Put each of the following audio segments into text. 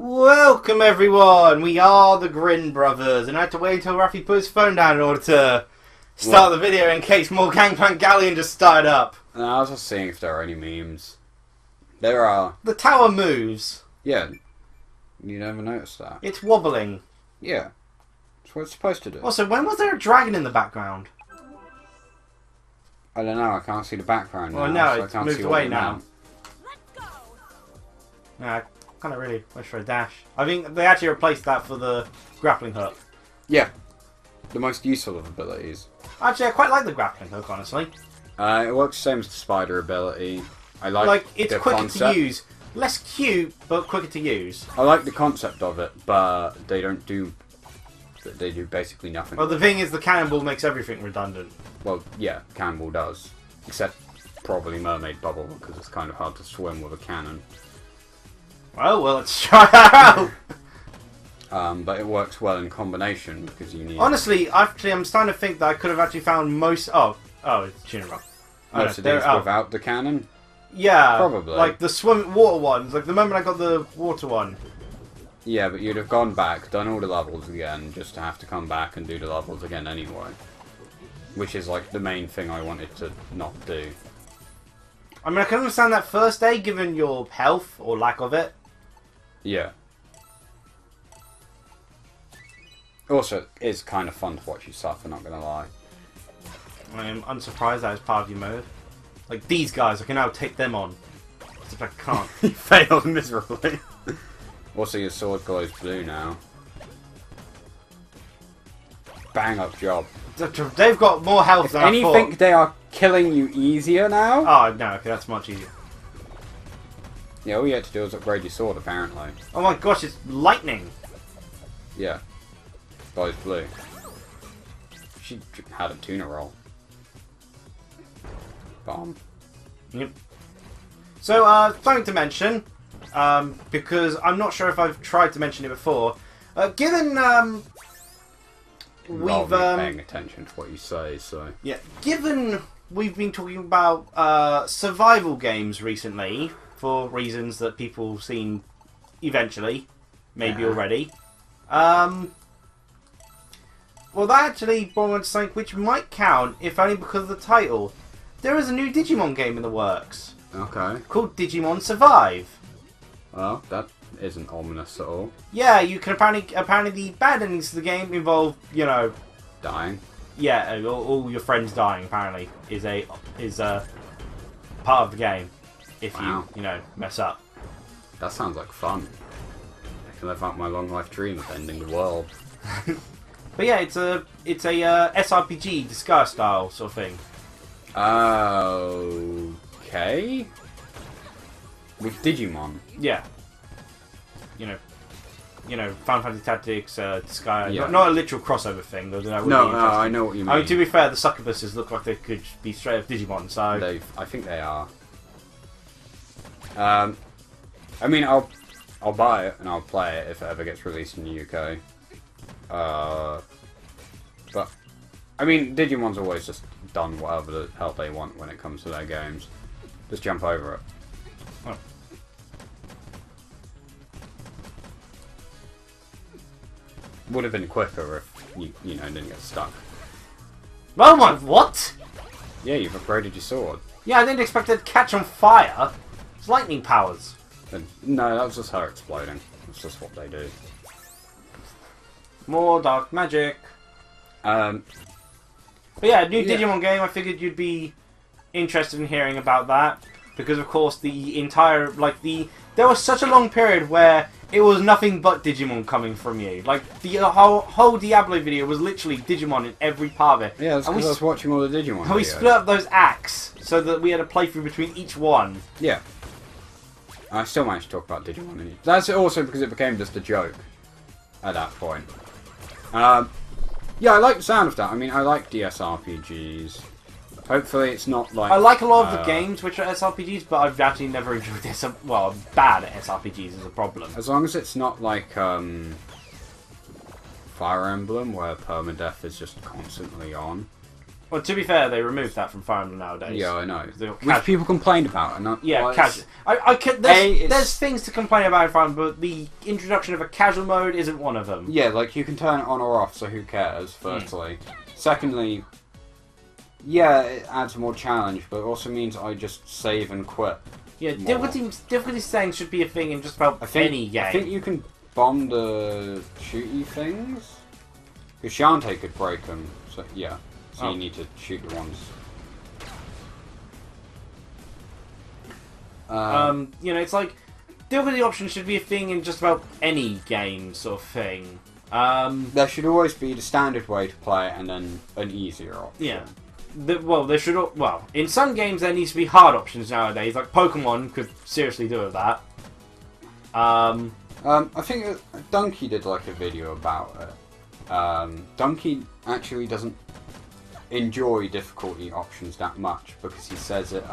Welcome everyone, we are the Grin brothers, and I had to wait until Rafi put his phone down in order to start the video in case more Gangplank Galleon just started up. No, I was just seeing if there are any memes. There are. The tower moves. Yeah. You never noticed that. It's wobbling. Yeah. That's what it's supposed to do. Also, when was there a dragon in the background? I don't know, I can't see the background now. Well, no, so it's I can't moved see away what now. Nah, I kind of really wish for a dash. I think they actually replaced that for the grappling hook. Yeah. The most useful of abilities. Actually, I quite like the grappling hook, honestly. It works the same as the spider ability. I like it's the quicker concept. to use. Less cute, but quicker to use. I like the concept of it, but they don't do... They do basically nothing. Well, the thing is, the cannonball makes everything redundant. Well, yeah, cannonball does. Except probably mermaid bubble, because it's kind of hard to swim with a cannon. Well, let's try that out. But it works well in combination, because you need... Honestly, I'm starting to think that I could have actually found most... Oh, it's tuning wrong. Most of these without the cannon? Yeah. Probably. Like the water ones. Like the moment I got the water one. Yeah, but you'd have gone back, done all the levels again, just to have to come back and do the levels again anyway. Which is like the main thing I wanted to not do. I mean, I can understand that first day, given your health, or lack of it. Yeah. Also, it's kind of fun to watch you suffer, not gonna lie. I'm unsurprised that is part of your mode. Like, these guys, I can now take them on. Except I can't. You failed miserably. Also, your sword glows blue now. Bang up job. They've got more health If than I thought. anything, they are killing you easier now. Oh, no, okay, that's much easier. Yeah, all you had to do was upgrade your sword, apparently. Oh my gosh, it's lightning! Yeah. Glows blue. She had a tuna roll. Bomb. Yep. So, something to mention, because I'm not sure if I've tried to mention it before. Given, we've paying attention to what you say, so... Yeah, given we've been talking about survival games recently, for reasons that people have seen eventually, maybe already, well, that actually brought me to something which might count, if only because of the title. There is a new Digimon game in the works. Okay. Called Digimon Survive. Well, that isn't ominous at all. Yeah, you can apparently the bad endings of the game involve, you know... Dying. Yeah, all your friends dying, apparently, is part of the game. If you know, mess up. That sounds like fun. I can live out my long life dream of ending the world. But yeah, it's a SRPG disguise style sort of thing. Okay. With Digimon. Yeah. You know, Final Fantasy Tactics, disguise. Yeah. Not a literal crossover thing. Though, No, I know what you mean. I mean, to be fair, the succubuses look like they could be straight up Digimon. So I think they are. I mean, I'll buy it and I'll play it if it ever gets released in the UK. But I mean, Digimon's always just done whatever the hell they want when it comes to their games. Just jump over it. Oh. Would have been quicker if you didn't get stuck. Oh my, what? Yeah, you've upgraded your sword. Yeah, I didn't expect it to catch on fire. It's lightning powers. No, that was just her exploding. That's just what they do. More dark magic. But yeah, new Digimon game. I figured you'd be interested in hearing about that because, of course, the entire there was such a long period where it was nothing but Digimon coming from you. Like the whole Diablo video was literally Digimon in every part of it. Yeah, that's because I was watching all the Digimon. And we split up those acts so that we had a playthrough between each one. Yeah. I still managed to talk about Digimon. That's also because it became just a joke at that point. Yeah, I like the sound of that. I mean, I like DSRPGs. Hopefully it's not like... I like a lot of the games which are SRPGs, but I've actually never enjoyed this. Well, I'm bad at SRPGs is a problem. As long as it's not like Fire Emblem, where permadeath is just constantly on. Well, to be fair, they removed that from Fire Emblem nowadays. Yeah, I know. Which people complained about. And yeah, casual. There's things to complain about in Fire Emblem, but the introduction of a casual mode isn't one of them. Yeah, like you can turn it on or off, so who cares, firstly. Secondly, yeah, it adds more challenge, but it also means I just save and quit. Yeah, difficulty settings should be a thing in just about any game. I think you can bomb the shooty things. Because Shantae could break them, so yeah. So you need to shoot the ones. You know, it's like difficulty options should be a thing in just about any game, sort of thing. There should always be the standard way to play it, and then an easier option. Yeah. There should. Well, in some games there needs to be hard options nowadays. Like Pokemon could seriously do with that. I think Donkey did like a video about it. Donkey actually doesn't enjoy difficulty options that much because he says it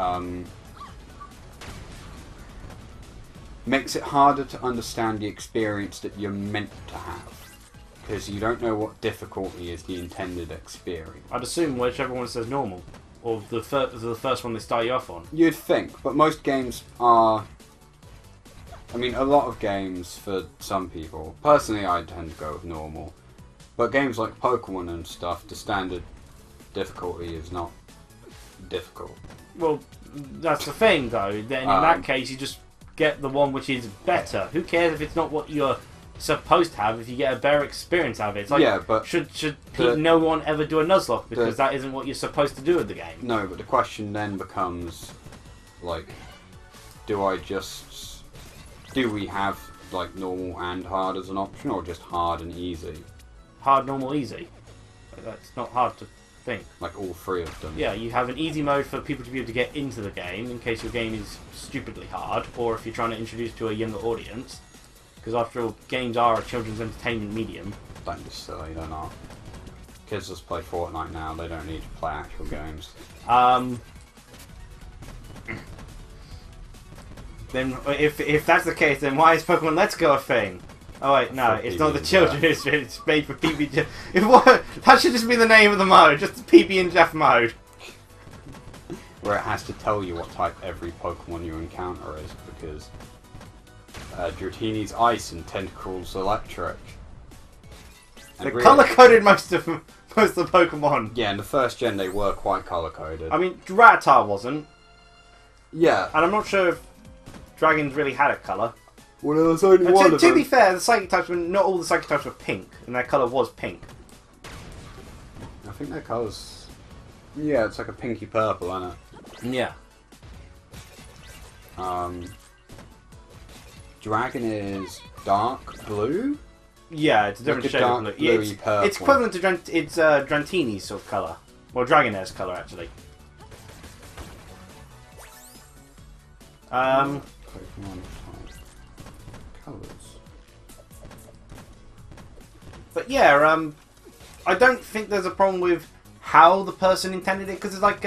makes it harder to understand the experience that you're meant to have. Because you don't know what difficulty is the intended experience. I'd assume whichever one says normal. Or the first one they start you off on. You'd think, but most games are... I mean, a lot of games for some people. Personally, I tend to go with normal. But games like Pokemon and stuff, the standard difficulty is not difficult. Well, that's the thing, though. Then in that case, you just get the one which is better. Who cares if it's not what you're supposed to have if you get a better experience out of it? It's like, yeah, but should no one ever do a Nuzlocke because that isn't what you're supposed to do with the game? No, but the question then becomes, like, do we have like normal and hard as an option, or just hard and easy? Hard, normal, easy. That's not hard to think. Like all three of them. Yeah, you have an easy mode for people to be able to get into the game in case your game is stupidly hard, or if you're trying to introduce to a younger audience. Because after all, games are a children's entertainment medium. Don't be silly, they're not. Kids just play Fortnite now, they don't need to play actual games. Then, if that's the case, then why is Pokemon Let's Go a thing? Oh wait, no, it's not the children, it's made for PB and Jeff. That should just be the name of the mode, just the PB and Jeff mode. Where it has to tell you what type every Pokemon you encounter is, because Dratini's Ice and Tentacruel's Electric. They colour-coded most of the Pokemon. Yeah, in the first gen they were quite colour-coded. I mean, Rattata wasn't. Yeah. And I'm not sure if dragons really had a colour. Well, there was only one of them. To be fair, the psychic types not all the psychic types were pink, and their colour was pink. I think their colours... Yeah, it's like a pinky purple, isn't it? Yeah. Dragon is dark blue? Yeah, it's a different shade of blue. Yeah, it's equivalent to Drantini's sort of colour. Well, Dragonair's colour, actually. Pokemon colours. But yeah, I don't think there's a problem with how the person intended it, because it's like,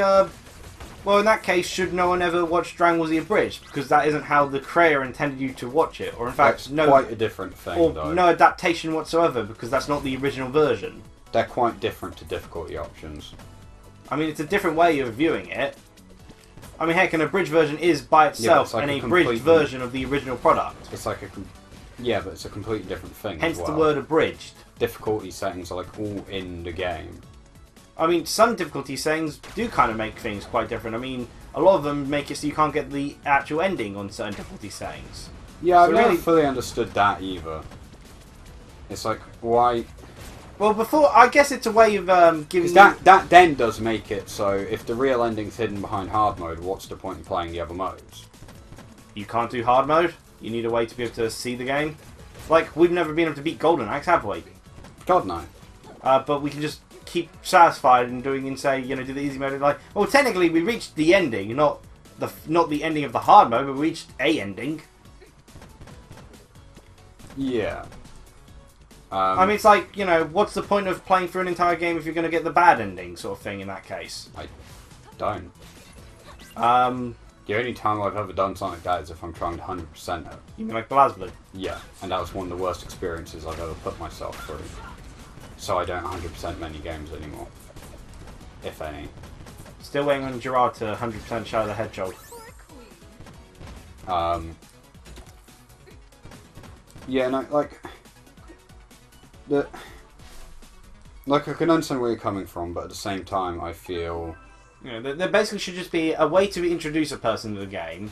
well, in that case, should no one ever watch Dragon Ball Z Abridged? Because that isn't how the creator intended you to watch it. Or in fact, that's quite a different thing, or though. No adaptation whatsoever, because that's not the original version. They're quite different to difficulty options. I mean, it's a different way of viewing it. I mean, heck, an abridged version is by itself an abridged version of the original product. It's like yeah, but it's a completely different thing. Hence as well. The word abridged. Difficulty settings are like all in the game. I mean, some difficulty settings do kind of make things quite different. I mean, a lot of them make it so you can't get the actual ending on certain difficulty settings. Yeah, I've never fully understood that either. It's like, why... Well, I guess it's a way of giving that then does make it so if the real ending's hidden behind hard mode, what's the point in playing the other modes? You can't do hard mode. You need a way to be able to see the game. Like, we've never been able to beat Golden Axe, have we? God, no. But we can just keep satisfied and doing and say, you know, do the easy mode. Like, well, technically we reached the ending, not the ending of the hard mode, but we reached a ending. Yeah. I mean, it's like, you know, what's the point of playing through an entire game if you're going to get the bad ending, sort of thing, in that case? I don't. The only time I've ever done something like that is if I'm trying to 100% it. You mean like BlazBlue? Yeah, and that was one of the worst experiences I've ever put myself through. So I don't 100% many games anymore. if any. Still waiting on Gerard to 100% show the hedgehog. Yeah, no, like I can understand where you're coming from, but at the same time, I feel there basically should just be a way to introduce a person to the game,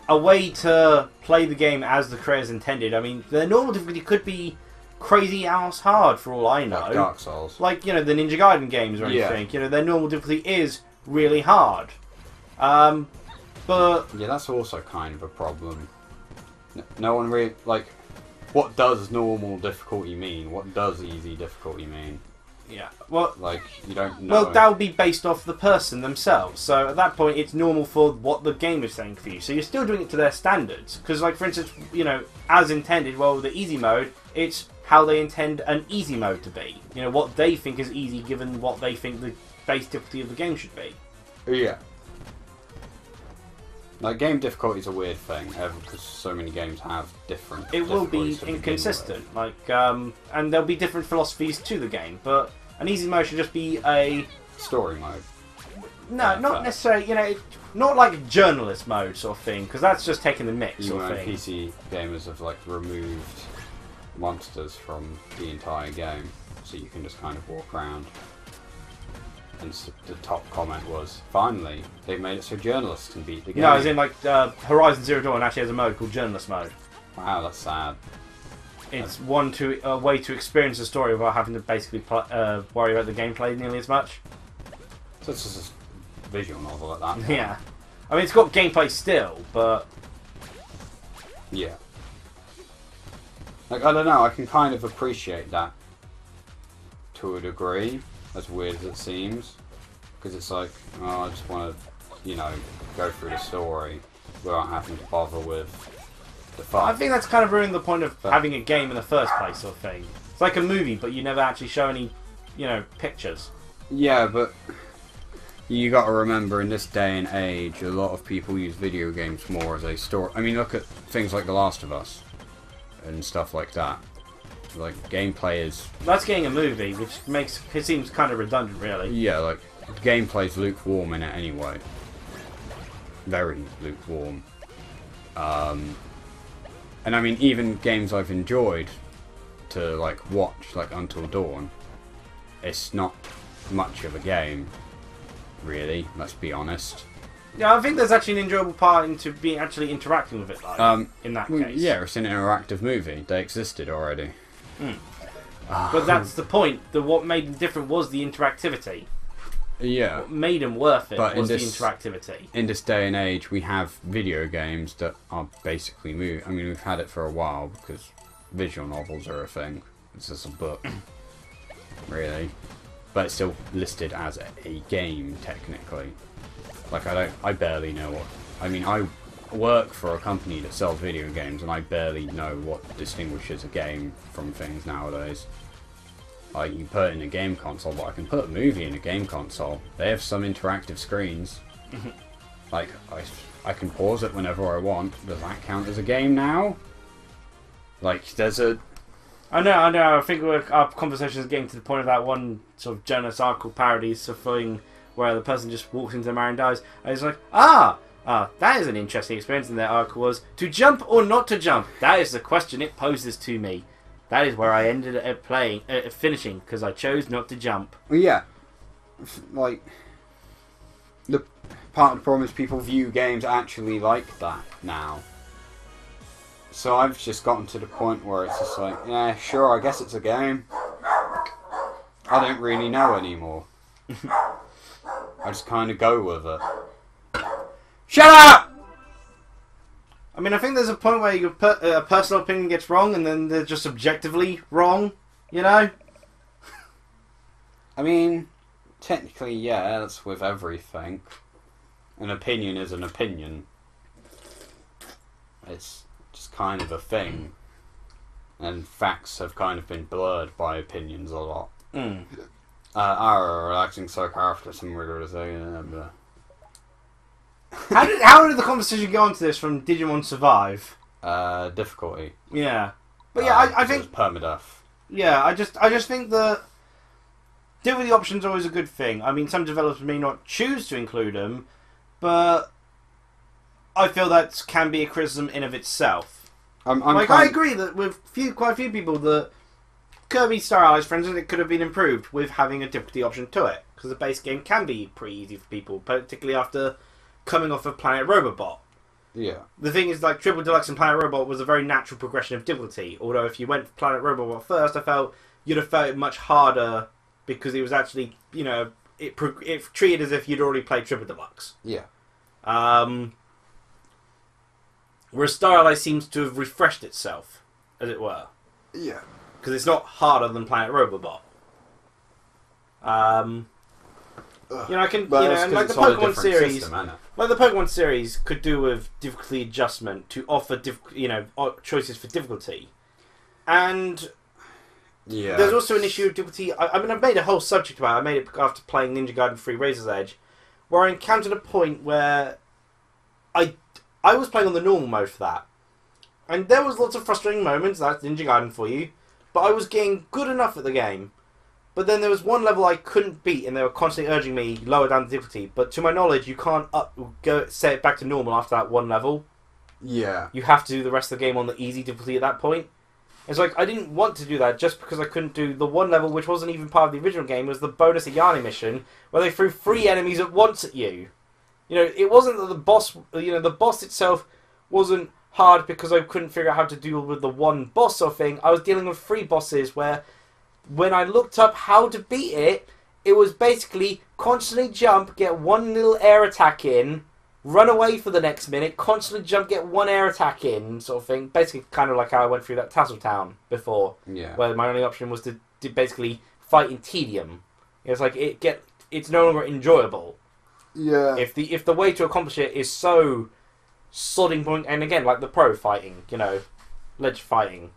a way to play the game as the creators intended. I mean, the normal difficulty could be crazy ass hard for all I know. like Dark Souls. Like, the Ninja Gaiden games or anything. Yeah. Their normal difficulty is really hard. But Yeah, that's also kind of a problem. No one really like. What does normal difficulty mean? What does easy difficulty mean? yeah, well, Like, you don't know. well, that would be based off the person themselves. So at that point, it's normal for what the game is saying for you. So you're still doing it to their standards. Because, like, for instance, as intended, well, the easy mode, it's how they intend an easy mode to be. What they think is easy given what they think the base difficulty of the game should be. Yeah. Like, game difficulty is a weird thing, because so many games have different. It will be difficulties to begin inconsistent, and there'll be different philosophies to the game. But an easy mode should just be a with. Story mode. no, not necessarily. Not like journalist mode sort of thing, because that's just taking the mix sort of thing. PC gamers have like removed monsters from the entire game, so you can just kind of walk around. And the top comment was, finally, they've made it so journalists can beat the game. No, as in like Horizon Zero Dawn actually has a mode called journalist mode. Wow, that's sad. It's a way to experience the story without having to basically worry about the gameplay nearly as much. So it's just a visual novel at that point. Yeah. I mean, it's got gameplay still, but Yeah. Like, I don't know, I can kind of appreciate that to a degree, as weird as it seems. Because it's like, oh, I just want to, go through the story without having to bother with the fun. I think that's kind of ruining the point of having a game in the first place sort of thing. It's like a movie, but you never actually show any, pictures. Yeah, but you got to remember, in this day and age, a lot of people use video games more as a story. I mean, look at things like The Last of Us and stuff like that. Like, gameplay is... That's getting a movie, which makes it seems kind of redundant, really. Yeah, like, gameplay's lukewarm in it anyway. Very lukewarm. And I mean, even games I've enjoyed to, like, watch, like Until Dawn, it's not much of a game, really, let's be honest. Yeah, I think there's actually an enjoyable part into being actually interacting with it, like, in that case. Yeah, it's an interactive movie. They existed already. But that's the point. What made them different was the interactivity. Yeah. What made them worth it was the interactivity. In this day and age, we have video games that are basically I mean, we've had it for a while because visual novels are a thing. It's just a book, really. But it's still listed as a game, technically. Like, I barely know what... I mean, I work for a company that sells video games, and I barely know what distinguishes a game from things nowadays. Like, you put it in a game console, but I can put a movie in a game console. They have some interactive screens. Like, I can pause it whenever I want. Does that count as a game now? Like, there's a... I know. I think our conversation is getting to the point of that one sort of journalist article parody sort of thing where the person just walks into the mirror and dies. And it's like, that is an interesting experience. And their article was, to jump or not to jump? That is the question it poses to me. That is where I ended up finishing, because I chose not to jump. Well, yeah. Like, the part of the problem is people view games actually like that now. So I've just gotten to the point where it's just like, yeah, sure, I guess it's a game. I don't really know anymore. I just kind of go with it. Shut up! I mean, I think there's a point where a personal opinion gets wrong, and then they're just objectively wrong, I mean, technically, yeah, that's with everything. An opinion is an opinion. It's just kind of a thing. And facts have kind of been blurred by opinions a lot. Relaxing soak after some rigorous... How did the conversation go on to this from Digimon Survive? Difficulty. Yeah. But yeah, I think... It was permadeath. Yeah, I just think that... difficulty options are always a good thing. I mean, some developers may not choose to include them, but I feel that can be a criticism in of itself. I agree that with quite a few people that Kirby Star Allies, for instance, it could have been improved with having a difficulty option to it, because the base game can be pretty easy for people, particularly after coming off of Planet Robobot. Yeah. The thing is, like, Triple Deluxe and Planet Robot was a very natural progression of difficulty, although if you went for Planet Robobot first, I felt you'd have felt it much harder, because it was actually, you know, it treated as if you'd already played Triple Deluxe. Yeah. Whereas Star Allies seems to have refreshed itself, as it were. Yeah. Because it's not harder than Planet Robobot. You know, I can, But you know, it's and 'cause like the it's on a Pokemon different series, system, isn't it? like the Pokemon series could do with difficulty adjustment to offer, you know, choices for difficulty, and Yeah. there's also an issue of difficulty. I mean, I've made a whole subject about it. I made it after playing Ninja Gaiden 3 Razor's Edge, where I encountered a point where I was playing on the normal mode for that. And there was lots of frustrating moments, that's Ninja Gaiden for you, but I was getting good enough at the game. But then there was one level I couldn't beat, and they were constantly urging me lower down the difficulty. But to my knowledge, you can't set it back to normal after that one level. Yeah. You have to do the rest of the game on the easy difficulty at that point. It's like, I didn't want to do that just because I couldn't do the one level, which wasn't even part of the original game. It was the bonus Ayane mission, where they threw 3 enemies at once at you. You know, it wasn't that the boss, you know, the boss itself wasn't hard because I couldn't figure out how to deal with the one boss sort of thing. I was dealing with 3 bosses where, when I looked up how to beat it, it was basically constantly jump, get one little air attack in, run away for the next minute, constantly jump, get one air attack in, sort of thing. Basically, kind of like how I went through that Tassel Town before, Yeah. where my only option was to basically fight in tedium. It's like it's no longer enjoyable. Yeah. If the way to accomplish it is so sodding point, and again, like the pro fighting, you know, ledge fighting.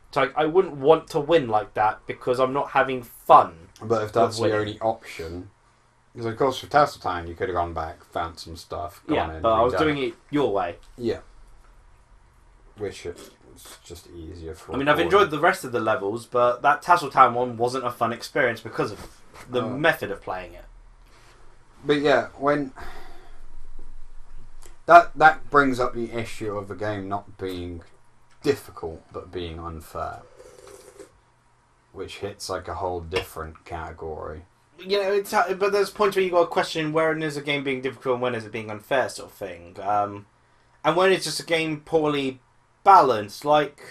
It's like, I wouldn't want to win like that because I'm not having fun. But if that's the winning. only option, because of course for Tasseltime you could have gone back, found some stuff, gone Yeah, in, but I was redone doing it your way. Yeah. Which is just easier for. I mean, I've enjoyed the rest of the levels, but that Tassel Town one wasn't a fun experience because of the method of playing it. But yeah, when that brings up the issue of the game not being difficult but being unfair, which hits like a whole different category. You know, but there's points where you got to question when is a game being difficult and when is it being unfair, sort of thing. And when it's just a game poorly balanced, like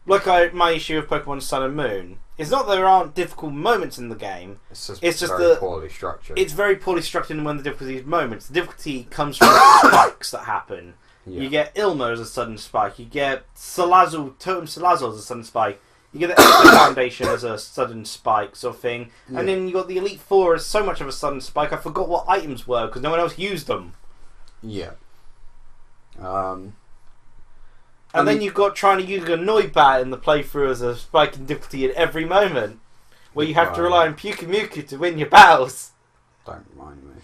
my issue of Pokemon Sun and Moon. It's not that there aren't difficult moments in the game. It's just very poorly structured. It's very poorly structured in when the difficulty is moments. The difficulty comes from spikes that happen. Yeah. You get Ilma as a sudden spike. You get Totem Salazzle as a sudden spike. You get the Extra Foundation as a sudden spike, sort of thing. Yeah. And then you got the Elite Four as so much of a sudden spike, I forgot what items were because no one else used them. Yeah. And then you've got trying to use a Noibat in the playthrough as a spike in difficulty at every moment, where you have to rely on Pyukumuku to win your battles. Don't remind me.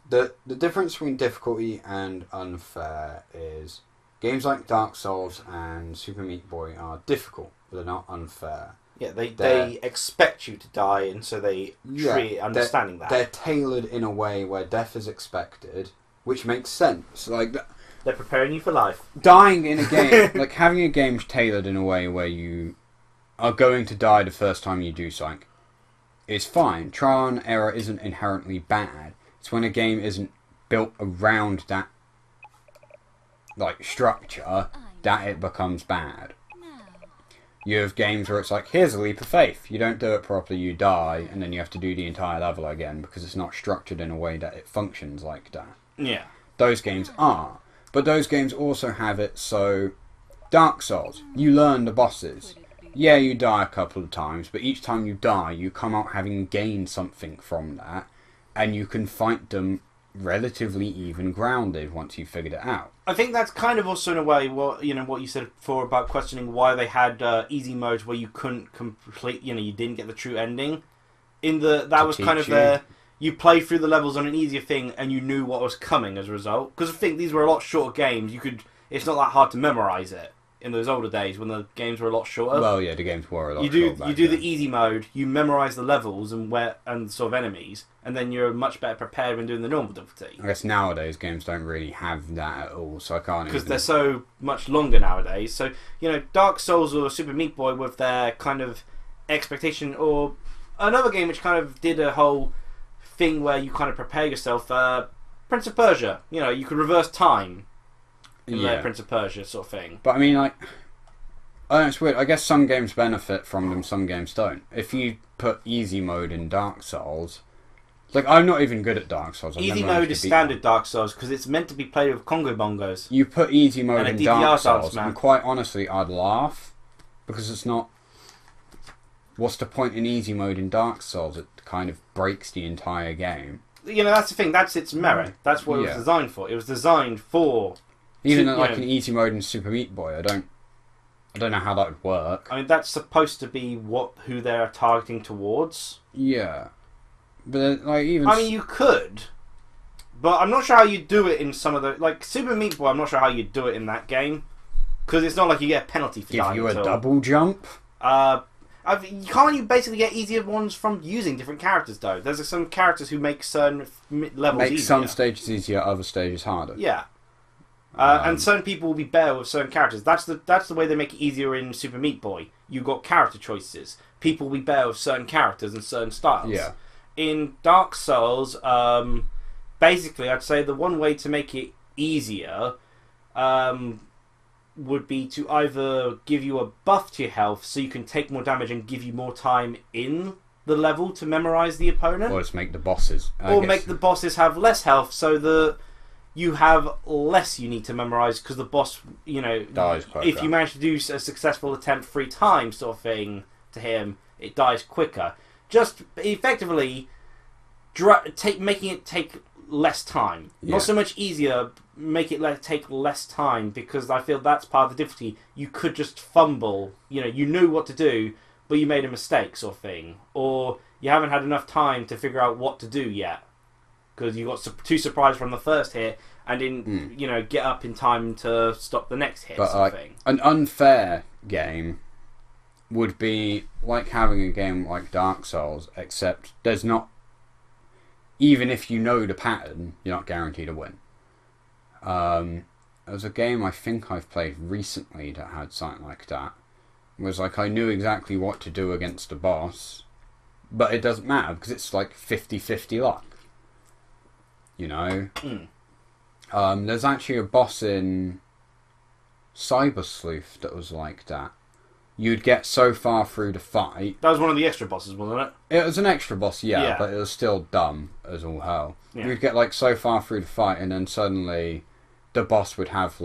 The difference between difficulty and unfair is games like Dark Souls and Super Meat Boy are difficult, but they're not unfair. Yeah, they expect you to die, and so they treat understanding that. They're tailored in a way where death is expected, which makes sense. Like they're preparing you for life. Dying in a game, like having a game tailored in a way where you are going to die the first time you do something, is fine. Trial and error isn't inherently bad. It's when a game isn't built around that like structure that it becomes bad. You have games where it's like, here's a leap of faith. You don't do it properly, you die, and then you have to do the entire level again because it's not structured in a way that it functions like that. Yeah. Those games are. But those games also have it so... Dark Souls, you learn the bosses. Yeah, you die a couple of times, but each time you die, you come out having gained something from that, and you can fight them relatively even grounded once you've figured it out. I think that's kind of also in a way what you said before about questioning why they had easy modes where you couldn't complete, you didn't get the true ending. That was kind of there. You play through the levels on an easier thing, and you knew what was coming as a result. Because I think these were a lot shorter games. It's not that hard to memorize it. in those older days when the games were a lot shorter. Well, yeah, the games were a lot you do shorter you do then. the easy mode, you memorise the levels and sort of enemies, and then you're much better prepared when doing the normal difficulty. I guess nowadays games don't really have that at all, so I can't Because they're so much longer nowadays. So, Dark Souls or Super Meat Boy with their kind of expectation, or another game which kind of did a whole thing where you kind of prepare yourself, Prince of Persia. You could reverse time in the Prince of Persia sort of thing. But I mean, like, I don't know, it's weird. I guess some games benefit from them, some games don't. If you put easy mode in Dark Souls, like, I'm not even good at Dark Souls. Easy mode is standard Dark Souls because it's meant to be played with Congo bongos. You put easy mode in Dark Souls, man. and quite honestly, I'd laugh because it's not. What's the point in easy mode in Dark Souls? It kind of breaks the entire game. That's the thing. That's its merit. That's what it was designed for. It was designed for. Even like an easy mode in Super Meat Boy, I don't know how that would work. I mean, that's supposed to be who they're targeting towards. Yeah, but like even. I mean, you could, but I'm not sure how you do it in some of the Super Meat Boy. I'm not sure how you do it in that game because it's not like you get a penalty for dying. Give you a double jump. Can't you basically get easier ones from using different characters though? There's some characters who make certain levels easier. Some stages easier, other stages harder. Yeah. And certain people will be better with certain characters. That's the way they make it easier in Super Meat Boy. You got character choices. People will be better with certain characters and certain styles. Yeah. In Dark Souls, basically, I'd say the one way to make it easier would be to either give you a buff to your health so you can take more damage and give you more time in the level to memorize the opponent, or just make the bosses, make the bosses have less health so that you have less you need to memorize because the boss, dies quicker. If you manage to do a successful attempt 3 times, sort of thing, to him, it dies quicker. Just effectively making it take less time. Yeah. Not so much easier, make it take less time, because I feel that's part of the difficulty. You could just fumble. You knew what to do, but you made a mistake, sort of thing, or you haven't had enough time to figure out what to do yet because you got too surprised from the first hit and didn't, get up in time to stop the next hit. But sort of thing. An unfair game would be like having a game like Dark Souls, except there's not. Even if you know the pattern, you're not guaranteed to win. There was a game I think I've played recently that had something like that. It was like I knew exactly what to do against the boss, but it doesn't matter because it's like 50-50 luck. There's actually a boss in Cyber Sleuth that was like that. You'd get so far through the fight. That was one of the extra bosses, wasn't it? It was an extra boss, yeah. But it was still dumb as all hell. Yeah. You'd get so far through the fight, and then suddenly the boss would have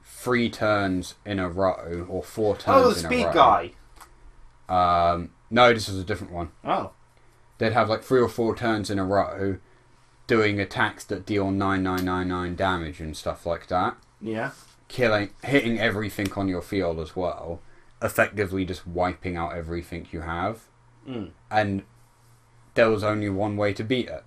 3 turns in a row or 4 turns in a row. Oh, the speed guy. No, this was a different one. Oh. They'd have 3 or 4 turns in a row, doing attacks that deal 9999 damage and stuff like that. Yeah. Hitting everything on your field as well. Effectively just wiping out everything you have. And there was only one way to beat it.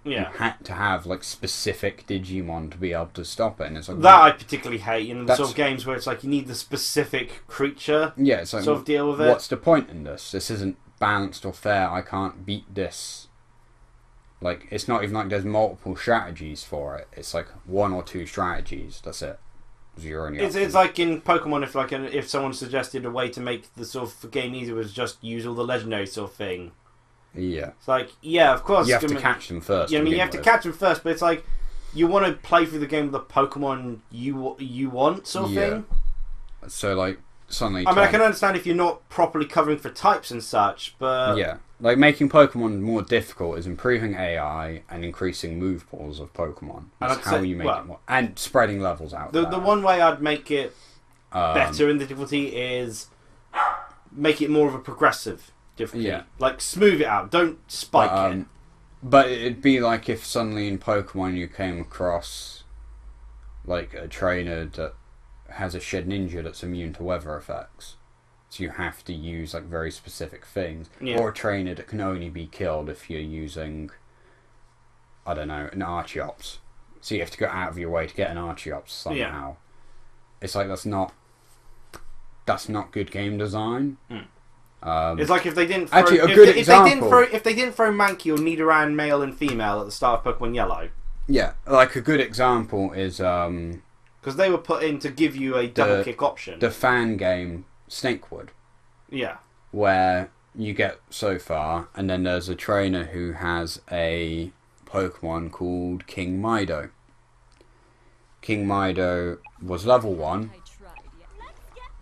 Yeah. You had to have specific Digimon to be able to stop it. And it's that I particularly hate in the sort of games where it's you need the specific creature. Yeah, it's sort of deal with it. What's the point in this? This isn't balanced or fair. I can't beat this. It's not even there's multiple strategies for it. It's 1 or 2 strategies. That's it. It's like in Pokemon, if someone suggested a way to make the sort of game easier was just use all the legendary sort of thing. Yeah. It's of course you have to catch them first. Yeah, you have to catch them first, but it's you want to play through the game with the Pokemon you want sort of thing. So suddenly. I can understand if you're not properly covering for types and such, but yeah, making Pokemon more difficult is improving AI and increasing move pools of Pokemon. That's how you make it more, and spreading levels out. The one way I'd make it better in the difficulty is make it more of a progressive difficulty. Yeah. Smooth it out. Don't spike it. But it'd be if suddenly in Pokemon you came across a trainer that has a shed ninja that's immune to weather effects. So you have to use very specific things. Yeah. Or a trainer that can only be killed if you're using, I don't know, an Archeops. So you have to go out of your way to get an Archeops somehow. Yeah. It's that's not that's not good game design. It's like if they didn't throw, actually, a good example. If they didn't throw Mankey or Nidoran male and female at the start of Pokemon Yellow. Yeah, like a good example is because they were put in to give you a double kick option. The fan game Snakewood. Yeah. Where you get so far, and then there's a trainer who has a Pokemon called King Mido. King Mido was level 1.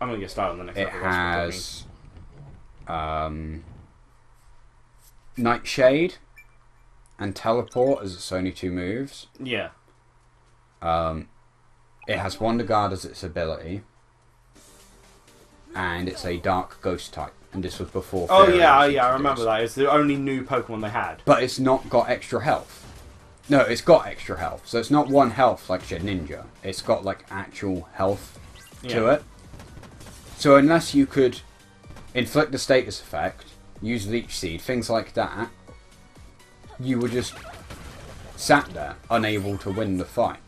I'm gonna get started on the next. It has Nightshade and Teleport as its only 2 moves. Yeah. It has Wonder Guard as its ability, and it's a Dark Ghost type. And this was before. Oh yeah, I remember that. It's the only new Pokemon they had. But it's not got extra health. No, it's got extra health. So it's not 1 health like Ninja. It's got like actual health to it. So unless you could inflict the status effect, use Leech Seed, things like that, you were just sat there, unable to win the fight.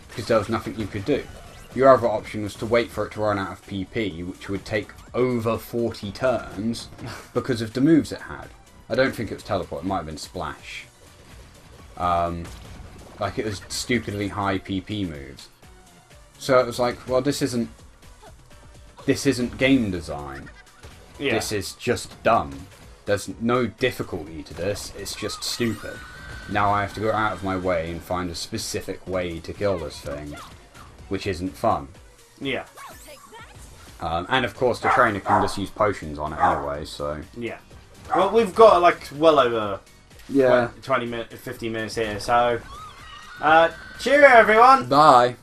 Because there was nothing you could do. Your other option was to wait for it to run out of PP, which would take over 40 turns because of the moves it had. I don't think it was Teleport, it might have been Splash. Like it was stupidly high PP moves. So it was like, well, this isn't game design. Yeah. This is just dumb. There's no difficulty to this, it's just stupid. Now I have to go out of my way and find a specific way to kill this thing, which isn't fun. Yeah. And of course the trainer can just use potions on it anyway, so... Yeah. Well, we've got like well over 20 minutes, 15 minutes here, so... cheerio everyone! Bye!